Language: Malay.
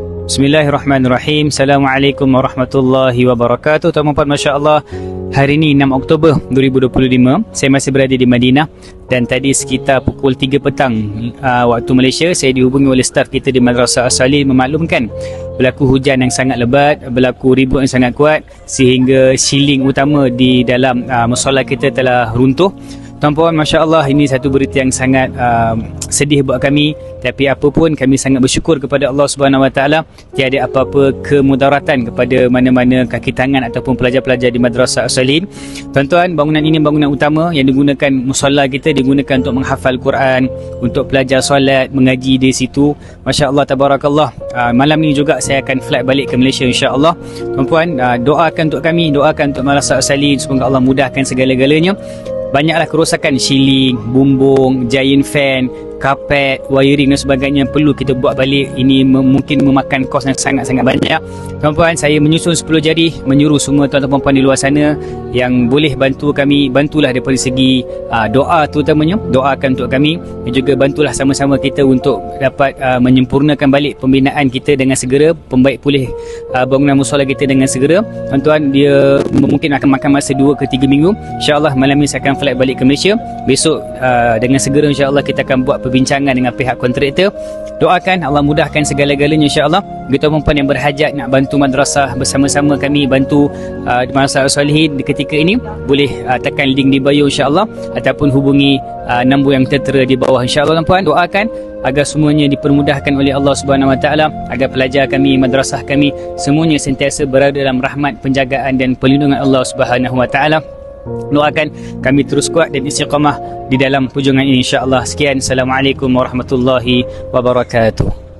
Bismillahirrahmanirrahim. Assalamualaikum warahmatullahi wabarakatuh. Tuan-tuan, Masya Allah, hari ini 6 Oktober 2025. Saya masih berada di Madinah dan tadi sekitar pukul 3 petang waktu Malaysia, saya dihubungi oleh staf kita di Madrasah As-Salih memaklumkan berlaku hujan yang sangat lebat, berlaku ribut yang sangat kuat sehingga siling utama di dalam musola kita telah runtuh. Tuan-puan, Masya Allah, ini satu berita yang sangat sedih buat kami. Tapi apapun, kami sangat bersyukur kepada Allah Subhanahu Wa Taala. Tiada apa-apa kemudaratan kepada mana-mana kaki tangan ataupun pelajar-pelajar di Madrasah As-Salih. Tuan-tuan, bangunan ini bangunan utama yang digunakan musola kita, digunakan untuk menghafal Quran, untuk pelajar solat, mengaji di situ. Masya Allah, tabarakallah. Malam ni juga saya akan flight balik ke Malaysia, insya-Allah. Tuan-puan, doakan untuk kami, doakan untuk Madrasah As-Salih, semoga Allah mudahkan segala-galanya. Banyaklah kerosakan siling, bumbung, giant fan, kapet, wiring dan sebagainya perlu kita buat balik. Ini mungkin memakan kos yang sangat-sangat banyak. Tuan-puan, saya menyusun 10 jari, menyuruh semua tuan-tuan puan di luar sana yang boleh bantu kami, bantulah daripada segi doa terutamanya, doakan untuk kami dan juga bantulah sama-sama kita untuk dapat menyempurnakan balik pembinaan kita dengan segera, pembaik pulih bangunan musola kita dengan segera. Tuan-tuan, dia mungkin akan makan masa 2 ke 3 minggu. InsyaAllah malam ni saya akan flight balik ke Malaysia. Besok dengan segera insyaAllah kita akan buat perbincangan dengan pihak kontraktor. Doakan Allah mudahkan segala-galanya, insyaAllah. Kita perempuan yang berhajat nak bantu madrasah bersama-sama kami bantu Madrasah As-Salihin di ketika ini, boleh tekan link di bio insyaAllah ataupun hubungi nombor yang tertera di bawah insyaAllah. Tuan-puan, doakan agar semuanya dipermudahkan oleh Allah Subhanahu Wa Taala, agar pelajar kami, madrasah kami semuanya sentiasa berada dalam rahmat, penjagaan dan perlindungan Allah Subhanahu Wa Taala. Doakan kami terus kuat dan istiqamah di dalam perjuangan ini, insya-Allah. Sekian, Assalamualaikum warahmatullahi wabarakatuh.